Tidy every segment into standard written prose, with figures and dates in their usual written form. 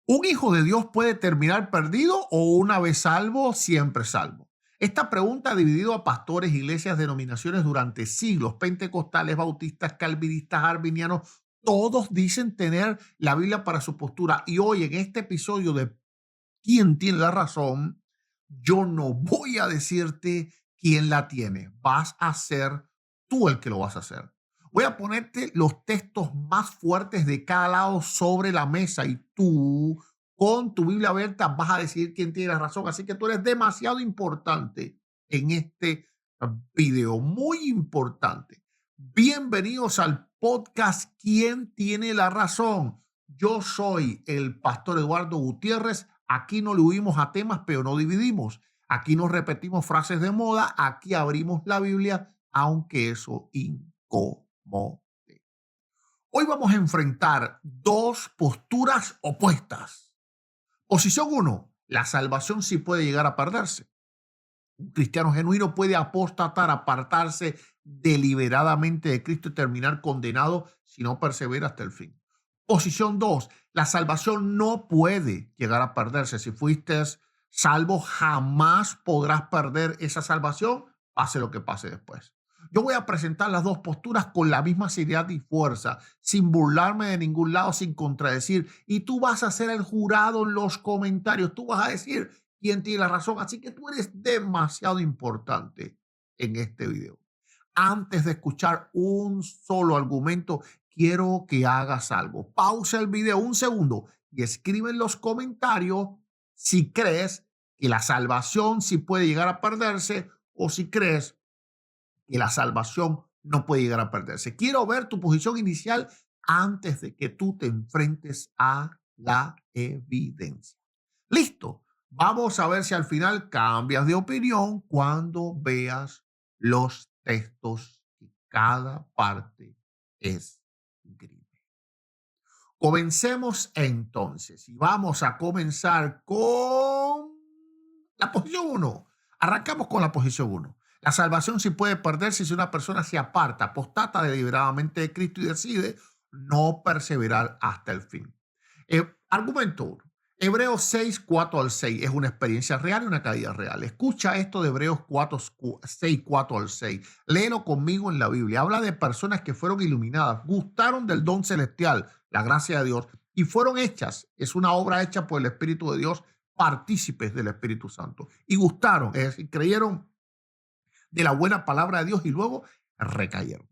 ¿Un hijo de Dios puede terminar perdido o una vez salvo, siempre salvo? Esta pregunta ha dividido a pastores, iglesias, denominaciones durante siglos, pentecostales, bautistas, calvinistas, arminianos, todos dicen tener la Biblia para su postura. Y hoy en este episodio de ¿Quién tiene la razón? Yo no voy a decirte quién la tiene. Vas a ser tú el que lo vas a hacer. Voy a ponerte los textos más fuertes de cada lado sobre la mesa y tú, con tu Biblia abierta, vas a decidir quién tiene la razón. Así que tú eres demasiado importante en este video. Muy importante. Bienvenidos al podcast ¿Quién tiene la razón? Yo soy el pastor Eduardo Gutiérrez. Aquí no le huimos a temas, pero no dividimos. Aquí no repetimos frases de moda. Aquí abrimos la Biblia, aunque eso incomode. Hoy vamos a enfrentar dos posturas opuestas. Posición uno: la salvación sí puede llegar a perderse. Un cristiano genuino puede apostatar, apartarse deliberadamente de Cristo y terminar condenado si no persevera hasta el fin. Posición 2: la salvación no puede llegar a perderse. Si fuiste salvo, jamás podrás perder esa salvación, pase lo que pase después. Yo voy a presentar las dos posturas con la misma seriedad y fuerza, sin burlarme de ningún lado, sin contradecir. Y tú vas a ser el jurado en los comentarios. Tú vas a decir quién tiene la razón. Así que tú eres demasiado importante en este video. Antes de escuchar un solo argumento, quiero que hagas algo. Pausa el video un segundo y escribe en los comentarios si crees que la salvación sí puede llegar a perderse o si crees que la salvación no puede llegar a perderse. Quiero ver tu posición inicial antes de que tú te enfrentes a la evidencia. Listo. Vamos a ver si al final cambias de opinión cuando veas los textos y cada parte es increíble. Comencemos entonces y vamos a comenzar con la posición uno. Arrancamos con la posición uno. La salvación sí puede perderse si una persona se aparta, apostata deliberadamente de Cristo y decide no perseverar hasta el fin. Argumento 1. Hebreos 6, 4 al 6 es una experiencia real y una caída real. Escucha esto de Hebreos 4, 6, 4 al 6. Léelo conmigo en la Biblia. Habla de personas que fueron iluminadas, gustaron del don celestial, la gracia de Dios, y fueron hechas. Es una obra hecha por el Espíritu de Dios, partícipes del Espíritu Santo. Y gustaron, es decir, creyeron de la buena palabra de Dios y luego recayeron.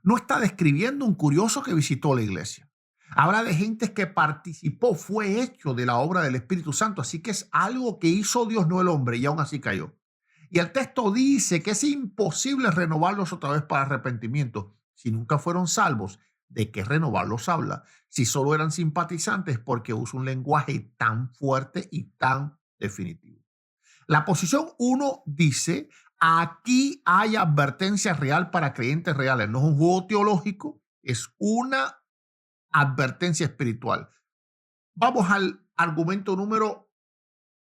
No está describiendo un curioso que visitó la iglesia. Habla de gente que participó, fue hecho de la obra del Espíritu Santo, así que es algo que hizo Dios, no el hombre, y aún así cayó. Y el texto dice que es imposible renovarlos otra vez para arrepentimiento. Si nunca fueron salvos, ¿de qué renovarlos habla? Si solo eran simpatizantes, porque usa un lenguaje tan fuerte y tan definitivo. La posición 1 dice: aquí hay advertencia real para creyentes reales. No es un juego teológico, es una advertencia espiritual. Vamos al argumento número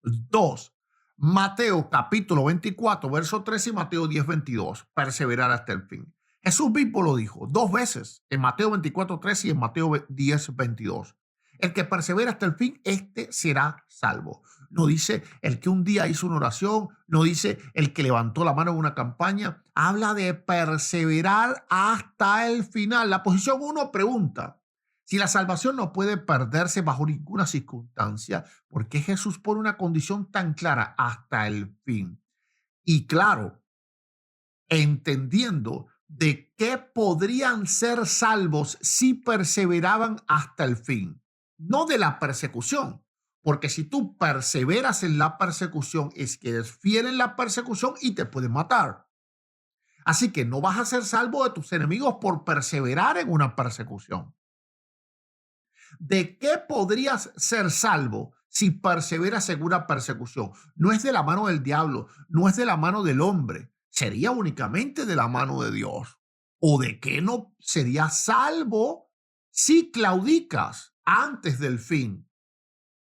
2. Mateo capítulo 24, verso 13 y Mateo 10, 22. Perseverar hasta el fin. Jesús mismo lo dijo dos veces, en Mateo 24, 13 y en Mateo 10, 22. El que persevera hasta el fin, este será salvo. No dice el que un día hizo una oración, no dice el que levantó la mano en una campaña. Habla de perseverar hasta el final. La posición 1 pregunta: si la salvación no puede perderse bajo ninguna circunstancia, ¿por qué Jesús pone una condición tan clara hasta el fin? Y claro, entendiendo de qué podrían ser salvos si perseveraban hasta el fin, no de la persecución, porque si tú perseveras en la persecución es que eres fiel en la persecución y te pueden matar. Así que no vas a ser salvo de tus enemigos por perseverar en una persecución. ¿De qué podrías ser salvo si perseveras en una persecución? No es de la mano del diablo, no es de la mano del hombre, sería únicamente de la mano de Dios. ¿O de qué no serías salvo si claudicas antes del fin?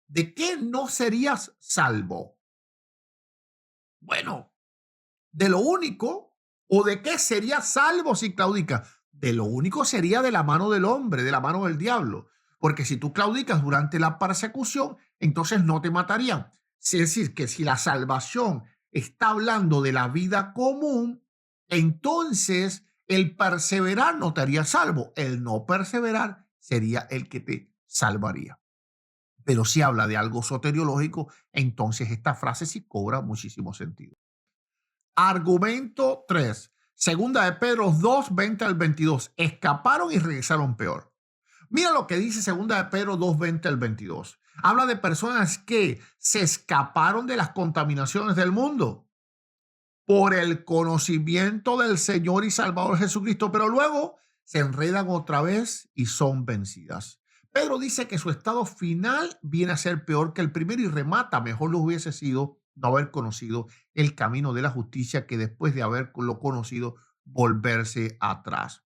¿De qué no serías salvo? Bueno, de lo único, ¿o de qué serías salvo si claudicas? De lo único sería de la mano del hombre, de la mano del diablo. Porque si tú claudicas durante la persecución, entonces no te matarían. Es decir, que si la salvación está hablando de la vida común, entonces el perseverar no te haría salvo. El no perseverar sería el que te salvaría. Pero si habla de algo soteriológico, entonces esta frase sí cobra muchísimo sentido. Argumento 3. Segunda de Pedro 2, 20 al 22. Escaparon y regresaron peor. Mira lo que dice segunda de Pedro 2, 20 al 22. Habla de personas que se escaparon de las contaminaciones del mundo por el conocimiento del Señor y Salvador Jesucristo, pero luego se enredan otra vez y son vencidas. Pedro dice que su estado final viene a ser peor que el primero y remata, mejor lo hubiese sido no haber conocido el camino de la justicia que después de haberlo conocido volverse atrás.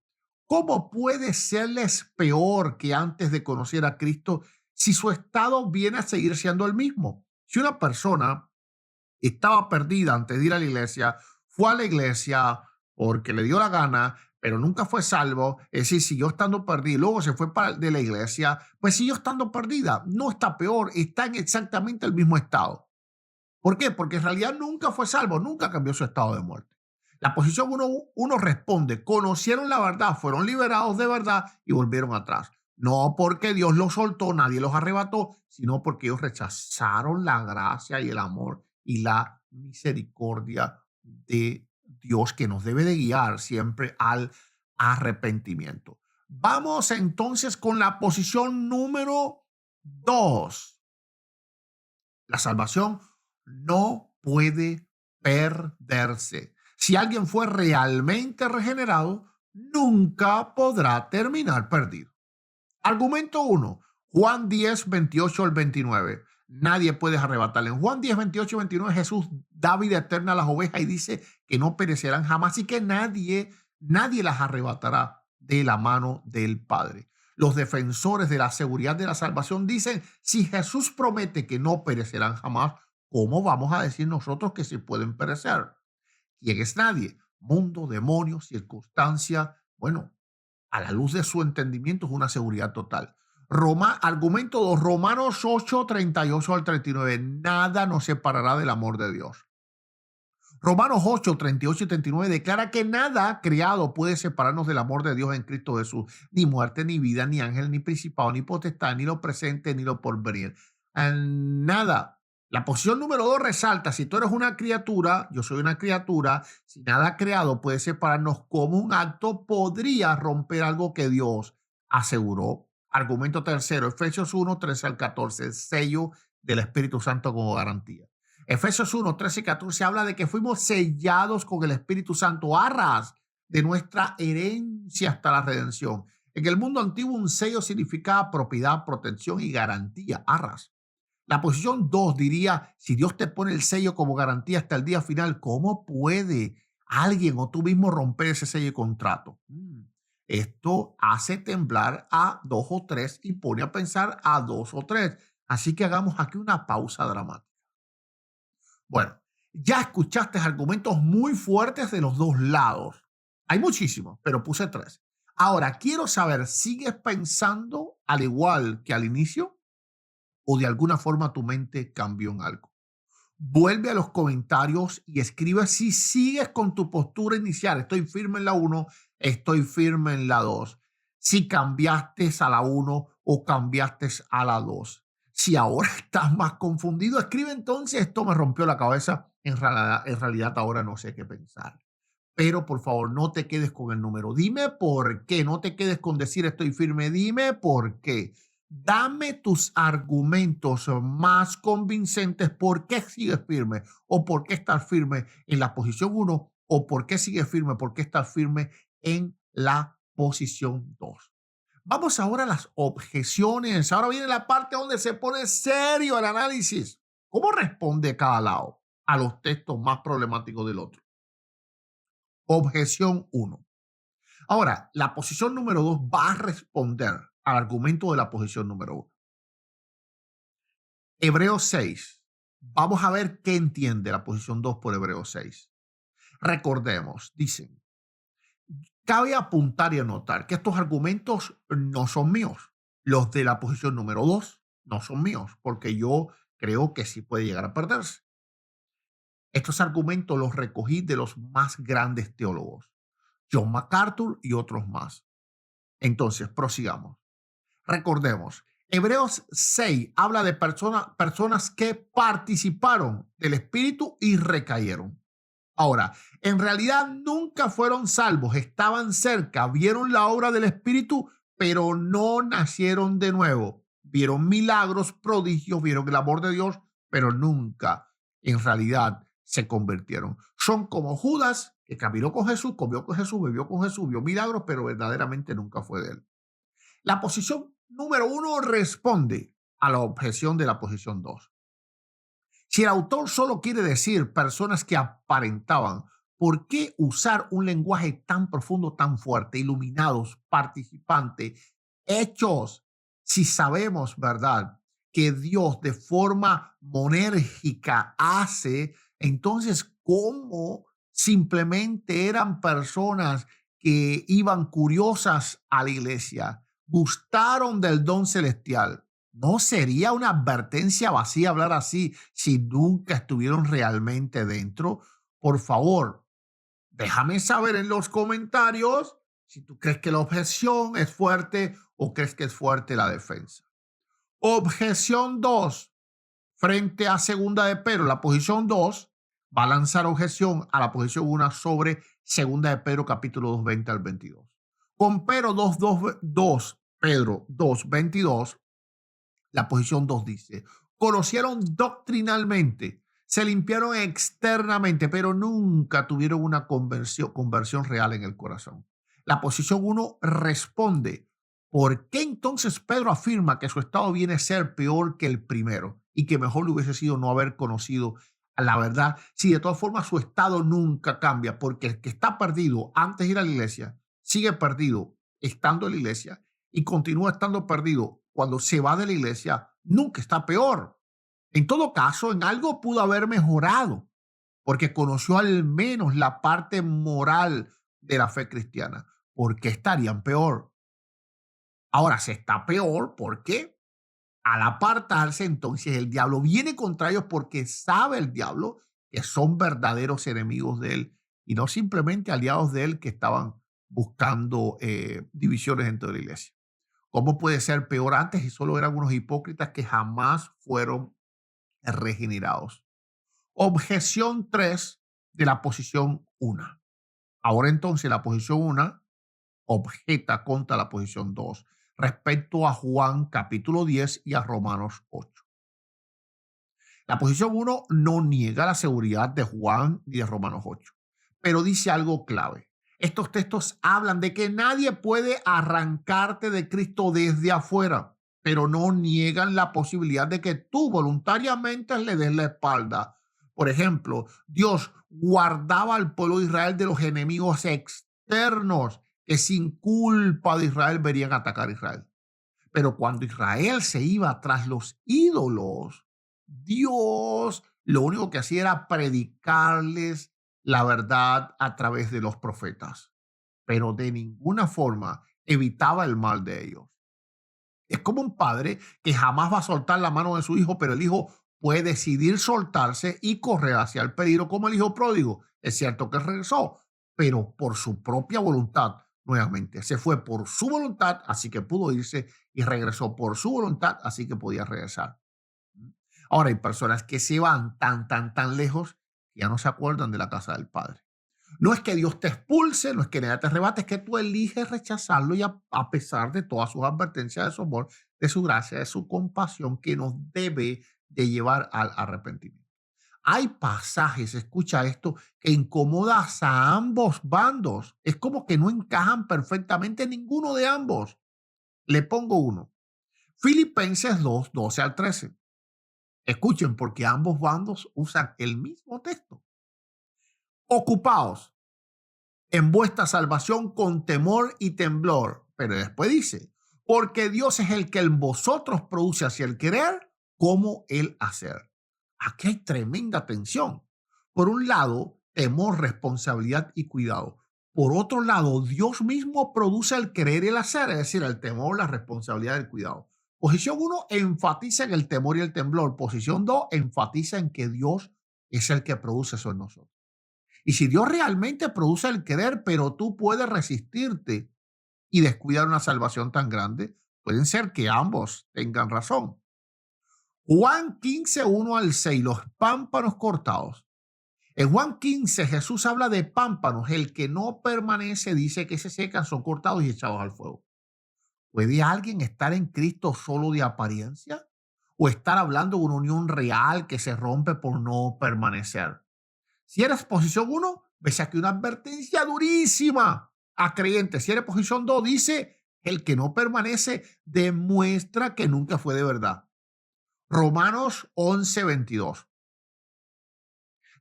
¿Cómo puede serles peor que antes de conocer a Cristo si su estado viene a seguir siendo el mismo? Si una persona estaba perdida antes de ir a la iglesia, fue a la iglesia porque le dio la gana, pero nunca fue salvo, es decir, siguió estando perdida y luego se fue de la iglesia, pues siguió estando perdida. No está peor, está en exactamente el mismo estado. ¿Por qué? Porque en realidad nunca fue salvo, nunca cambió su estado de muerte. La posición uno responde, conocieron la verdad, fueron liberados de verdad y volvieron atrás. No porque Dios los soltó, nadie los arrebató, sino porque ellos rechazaron la gracia y el amor y la misericordia de Dios que nos debe de guiar siempre al arrepentimiento. Vamos entonces con la posición número 2. La salvación no puede perderse. Si alguien fue realmente regenerado, nunca podrá terminar perdido. Argumento 1. Juan 10, 28 al 29. Nadie puede arrebatarle. En Juan 10, 28 y 29 Jesús da vida eterna a las ovejas y dice que no perecerán jamás y que nadie las arrebatará de la mano del Padre. Los defensores de la seguridad de la salvación dicen, si Jesús promete que no perecerán jamás, ¿cómo vamos a decir nosotros que se pueden perecer? ¿Quién es nadie? Mundo, demonios, circunstancia. Bueno, a la luz de su entendimiento es una seguridad total. Argumento 2, Romanos 8, 38 al 39. Nada nos separará del amor de Dios. Romanos 8, 38 y 39 declara que nada creado puede separarnos del amor de Dios en Cristo Jesús. Ni muerte, ni vida, ni ángel, ni principado, ni potestad, ni lo presente, ni lo porvenir. Nada. La posición número 2 resalta, si tú eres una criatura, yo soy una criatura, si nada creado puede separarnos como un acto, podría romper algo que Dios aseguró. Argumento tercero, Efesios 1, 13 al 14, el sello del Espíritu Santo como garantía. Efesios 1, 13 y 14 habla de que fuimos sellados con el Espíritu Santo, arras de nuestra herencia hasta la redención. En el mundo antiguo un sello significaba propiedad, protección y garantía, arras. La posición 2 diría, si Dios te pone el sello como garantía hasta el día final, ¿cómo puede alguien o tú mismo romper ese sello de contrato? Esto hace temblar a 2 o 3 y pone a pensar a 2 o 3. Así que hagamos aquí una pausa dramática. Bueno, ya escuchaste argumentos muy fuertes de los dos lados. Hay muchísimos, pero puse 3. Ahora, quiero saber, ¿sigues pensando al igual que al inicio? ¿O de alguna forma tu mente cambió en algo? Vuelve a los comentarios y escribe si sigues con tu postura inicial. Estoy firme en la 1, estoy firme en la 2. Si cambiaste a la 1 o cambiaste a la 2. Si ahora estás más confundido, escribe entonces, esto me rompió la cabeza. En realidad ahora no sé qué pensar. Pero por favor, no te quedes con el número. Dime por qué. No te quedes con decir estoy firme. Dime por qué. Dame tus argumentos más convincentes. ¿Por qué sigues firme? ¿O por qué estás firme en la posición 1? ¿O por qué sigues firme? ¿Por qué estás firme en la posición 2? Vamos ahora a las objeciones. Ahora viene la parte donde se pone serio el análisis. ¿Cómo responde cada lado a los textos más problemáticos del otro? Objeción 1. Ahora, la posición número 2 va a responder al argumento de la posición número 1. Hebreos 6. Vamos a ver qué entiende la posición 2 por Hebreos 6. Recordemos, dicen, cabe apuntar y anotar que estos argumentos no son míos. Los de la posición número 2 no son míos, porque yo creo que sí puede llegar a perderse. Estos argumentos los recogí de los más grandes teólogos, John MacArthur y otros más. Entonces, prosigamos. Recordemos, Hebreos 6 habla de personas que participaron del Espíritu y recayeron. Ahora, en realidad nunca fueron salvos, estaban cerca, vieron la obra del Espíritu, pero no nacieron de nuevo. Vieron milagros, prodigios, vieron el amor de Dios, pero nunca en realidad se convirtieron. Son como Judas, que caminó con Jesús, comió con Jesús, bebió con Jesús, vio milagros, pero verdaderamente nunca fue de él. La posición número 1 responde a la objeción de la posición 2. Si el autor solo quiere decir personas que aparentaban, ¿por qué usar un lenguaje tan profundo, tan fuerte, iluminados, participantes, hechos? Si sabemos, ¿verdad?, que Dios de forma monérgica hace, entonces, ¿cómo simplemente eran personas que iban curiosas a la iglesia, gustaron del don celestial? ¿No sería una advertencia vacía hablar así si nunca estuvieron realmente dentro? Por favor, déjame saber en los comentarios si tú crees que la objeción es fuerte o crees que es fuerte la defensa. Objeción 2. Frente a segunda de Pedro, la posición 2 va a lanzar objeción a la posición 1 sobre segunda de Pedro capítulo 2, 20 al 22. Con Pedro 2, Pedro 2, 22, la posición 2 dice, conocieron doctrinalmente, se limpiaron externamente, pero nunca tuvieron una conversión real en el corazón. La posición 1 responde, ¿por qué entonces Pedro afirma que su estado viene a ser peor que el primero y que mejor le hubiese sido no haber conocido a la verdad? Si de todas formas su estado nunca cambia, porque el que está perdido antes de ir a la iglesia sigue perdido estando en la iglesia y continúa estando perdido cuando se va de la iglesia, nunca está peor. En todo caso, en algo pudo haber mejorado, porque conoció al menos la parte moral de la fe cristiana. ¿Por qué estarían peor? Ahora, se está peor porque al apartarse, entonces el diablo viene contra ellos porque sabe el diablo que son verdaderos enemigos de él y no simplemente aliados de él que estaban buscando divisiones dentro de la iglesia. ¿Cómo puede ser peor antes y solo eran unos hipócritas que jamás fueron regenerados? Objeción 3 de la posición 1. Ahora entonces la posición 1 objeta contra la posición 2 respecto a Juan capítulo 10 y a Romanos 8. La posición 1 no niega la seguridad de Juan ni de Romanos 8, pero dice algo clave. Estos textos hablan de que nadie puede arrancarte de Cristo desde afuera, pero no niegan la posibilidad de que tú voluntariamente le des la espalda. Por ejemplo, Dios guardaba al pueblo de Israel de los enemigos externos que sin culpa de Israel verían atacar a Israel. Pero cuando Israel se iba tras los ídolos, Dios lo único que hacía era predicarles la verdad a través de los profetas, pero de ninguna forma evitaba el mal de ellos. Es como un padre que jamás va a soltar la mano de su hijo, pero el hijo puede decidir soltarse y correr hacia el peligro como el hijo pródigo. Es cierto que regresó, pero por su propia voluntad nuevamente. Se fue por su voluntad, así que pudo irse y regresó por su voluntad, así que podía regresar. Ahora hay personas que se van tan lejos que ya no se acuerdan de la casa del Padre. No es que Dios te expulse, no es que nada te arrebate, es que tú eliges rechazarlo y a pesar de todas sus advertencias de su amor, de su gracia, de su compasión que nos debe de llevar al arrepentimiento. Hay pasajes, escucha esto, que incomodas a ambos bandos. Es como que no encajan perfectamente ninguno de ambos. Le pongo uno. Filipenses 2, 12 al 13. Escuchen, porque ambos bandos usan el mismo texto. Ocupaos en vuestra salvación con temor y temblor. Pero después dice, porque Dios es el que en vosotros produce hacia el querer como el hacer. Aquí hay tremenda tensión. Por un lado, temor, responsabilidad y cuidado. Por otro lado, Dios mismo produce el querer y el hacer, es decir, el temor, la responsabilidad y el cuidado. Posición uno enfatiza en el temor y el temblor. Posición 2 enfatiza en que Dios es el que produce eso en nosotros. Y si Dios realmente produce el querer, pero tú puedes resistirte y descuidar una salvación tan grande, pueden ser que ambos tengan razón. Juan 15, 1 al 6, los pámpanos cortados. En Juan 15, Jesús habla de pámpanos. El que no permanece dice que se secan, son cortados y echados al fuego. ¿Puede alguien estar en Cristo solo de apariencia? ¿O estar hablando de una unión real que se rompe por no permanecer? Si eres posición uno, ves aquí una advertencia durísima a creyentes. Si eres posición 2, dice, el que no permanece demuestra que nunca fue de verdad. Romanos 11:22.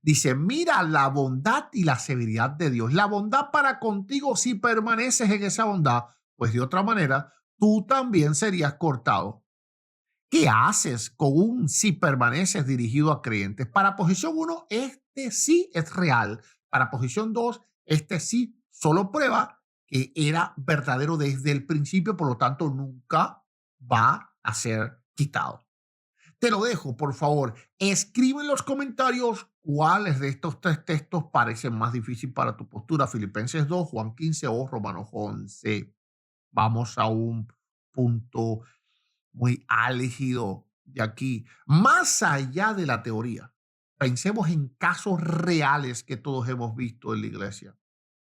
Dice, mira la bondad y la severidad de Dios. La bondad para contigo si permaneces en esa bondad, pues de otra manera, tú también serías cortado. ¿Qué haces con un si permaneces dirigido a creyentes? Para posición uno, este sí es real. Para posición 2, este sí solo prueba que era verdadero desde el principio, por lo tanto nunca va a ser quitado. Te lo dejo, por favor. Escribe en los comentarios cuáles de estos tres textos parecen más difícil para tu postura. Filipenses 2, Juan 15 o Romanos 11. Vamos a un punto muy álgido de aquí. Más allá de la teoría, pensemos en casos reales que todos hemos visto en la iglesia.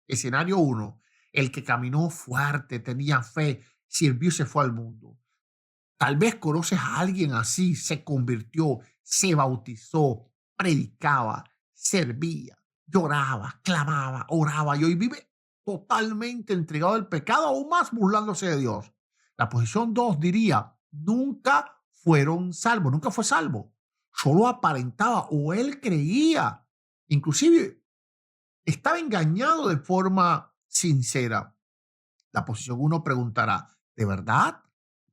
Escenario 1, el que caminó fuerte, tenía fe, sirvió y se fue al mundo. Tal vez conoces a alguien así, se convirtió, se bautizó, predicaba, servía, lloraba, clamaba, oraba y hoy vive totalmente entregado al pecado, aún más burlándose de Dios. La posición 2 diría, nunca fueron salvos, nunca fue salvo. Solo aparentaba o él creía. Inclusive estaba engañado de forma sincera. La posición uno preguntará, ¿de verdad?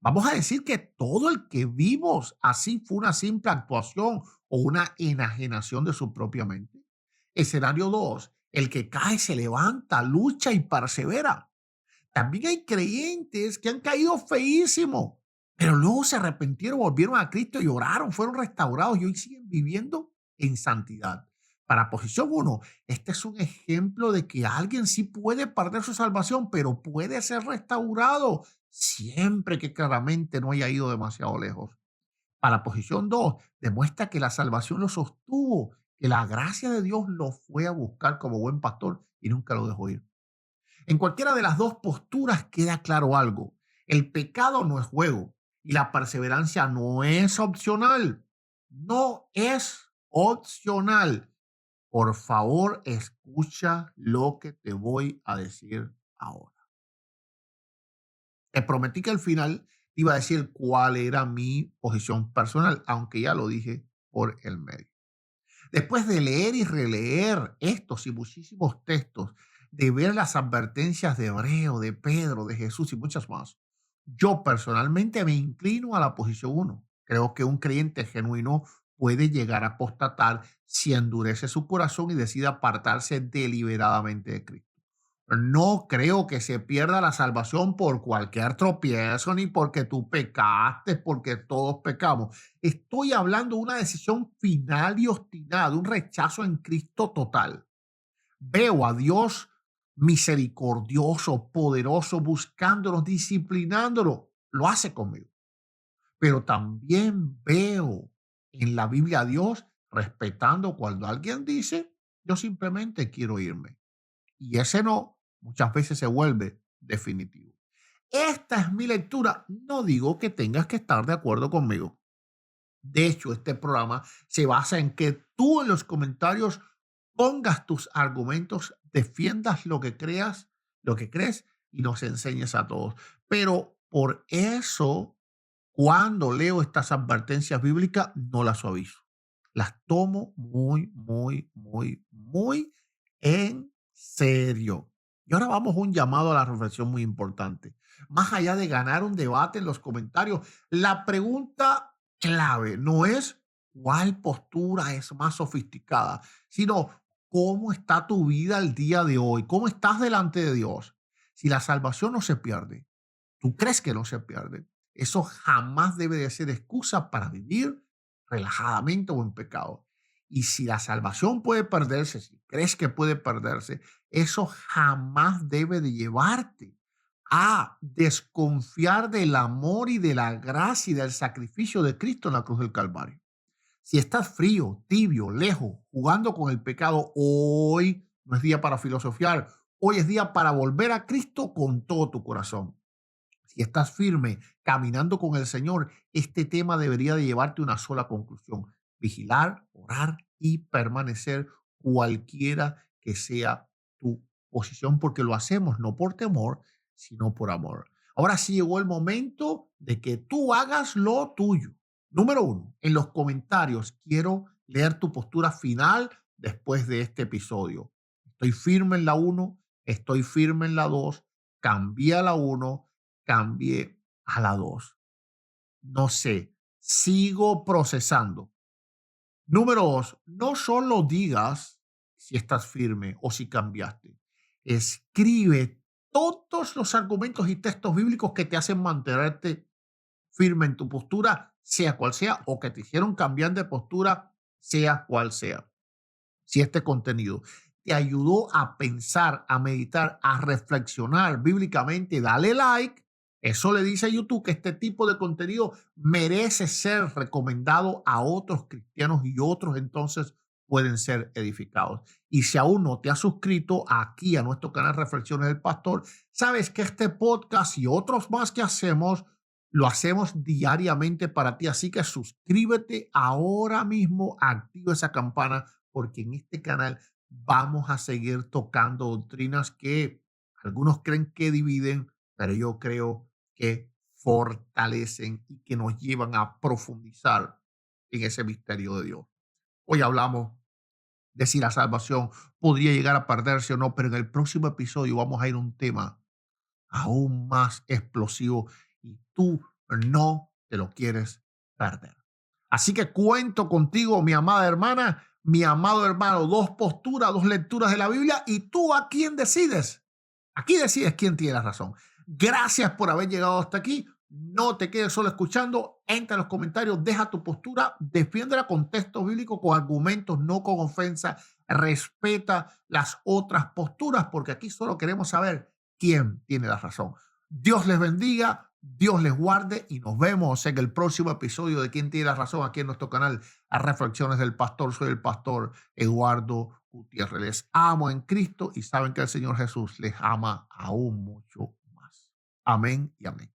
Vamos a decir que todo el que vimos así fue una simple actuación o una enajenación de su propia mente. Escenario 2, el que cae se levanta, lucha y persevera. También hay creyentes que han caído feísimo, pero luego se arrepintieron, volvieron a Cristo y oraron, fueron restaurados y hoy siguen viviendo en santidad. Para posición uno, este es un ejemplo de que alguien sí puede perder su salvación, pero puede ser restaurado siempre que claramente no haya ido demasiado lejos. Para posición 2, demuestra que la salvación lo sostuvo, que la gracia de Dios lo fue a buscar como buen pastor y nunca lo dejó ir. En cualquiera de las dos posturas queda claro algo. El pecado no es juego y la perseverancia no es opcional. No es opcional. Por favor, escucha lo que te voy a decir ahora. Te prometí que al final te iba a decir cuál era mi posición personal, aunque ya lo dije por el medio. Después de leer y releer estos y muchísimos textos, de ver las advertencias de Hebreo, de Pedro, de Jesús y muchas más, yo personalmente me inclino a la posición uno. Creo que un creyente genuino puede llegar a apostatar si endurece su corazón y decide apartarse deliberadamente de Cristo. No creo que se pierda la salvación por cualquier tropiezo ni porque tú pecaste, porque todos pecamos. Estoy hablando de una decisión final y obstinada, de un rechazo en Cristo total. Veo a Dios misericordioso, poderoso, buscándonos, disciplinándonos. Lo hace conmigo. Pero también veo en la Biblia a Dios respetando cuando alguien dice, yo simplemente quiero irme. Y ese no muchas veces se vuelve definitivo. Esta es mi lectura. No digo que tengas que estar de acuerdo conmigo. De hecho, este programa se basa en que tú en los comentarios pongas tus argumentos, defiendas lo que creas, lo que crees y nos enseñes a todos. Pero por eso, cuando leo estas advertencias bíblicas, no las suavizo. Las tomo muy, muy, muy, muy en serio. Y ahora vamos a un llamado a la reflexión muy importante. Más allá de ganar un debate en los comentarios, la pregunta clave no es cuál postura es más sofisticada, sino cómo está tu vida el día de hoy, cómo estás delante de Dios. Si la salvación no se pierde, tú crees que no se pierde, eso jamás debe de ser excusa para vivir relajadamente o en pecado. Y si la salvación puede perderse, si crees que puede perderse, eso jamás debe de llevarte a desconfiar del amor y de la gracia y del sacrificio de Cristo en la cruz del Calvario. Si estás frío, tibio, lejos, jugando con el pecado, hoy no es día para filosofiar, hoy es día para volver a Cristo con todo tu corazón. Si estás firme, caminando con el Señor, este tema debería de llevarte a una sola conclusión: vigilar, orar y permanecer cualquiera que sea tu posición, porque lo hacemos no por temor, sino por amor. Ahora sí llegó el momento de que tú hagas lo tuyo. Número uno, en los comentarios quiero leer tu postura final después de este episodio. Estoy firme en la uno, estoy firme en la 2, cambié a la 1, cambié a la 2. No sé, sigo procesando. Número 2, no solo digas si estás firme o si cambiaste. Escribe todos los argumentos y textos bíblicos que te hacen mantenerte firme en tu postura, sea cual sea, o que te hicieron cambiar de postura, sea cual sea. Si este contenido te ayudó a pensar, a meditar, a reflexionar bíblicamente, dale like. Eso le dice a YouTube que este tipo de contenido merece ser recomendado a otros cristianos y otros entonces pueden ser edificados. Y si aún no te has suscrito aquí a nuestro canal Reflexiones del Pastor, sabes que este podcast y otros más que hacemos, lo hacemos diariamente para ti. Así que suscríbete ahora mismo, activa esa campana, porque en este canal vamos a seguir tocando doctrinas que algunos creen que dividen, pero yo creo que fortalecen y que nos llevan a profundizar en ese misterio de Dios. Hoy hablamos de si la salvación podría llegar a perderse o no, pero en el próximo episodio vamos a ir a un tema aún más explosivo y tú no te lo quieres perder. Así que cuento contigo, mi amada hermana, mi amado hermano, dos posturas, dos lecturas de la Biblia y tú a quién decides. Aquí decides quién tiene la razón. Gracias por haber llegado hasta aquí. No te quedes solo escuchando. Entra en los comentarios, deja tu postura, defiéndela con texto bíblico, con argumentos, no con ofensa. Respeta las otras posturas, porque aquí solo queremos saber quién tiene la razón. Dios les bendiga, Dios les guarde y nos vemos en el próximo episodio de Quién tiene la razón aquí en nuestro canal a Reflexiones del Pastor. Soy el pastor Eduardo Gutiérrez. Les amo en Cristo y saben que el Señor Jesús les ama aún mucho más. Amén y amén.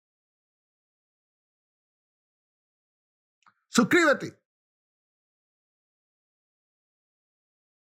Suscríbete.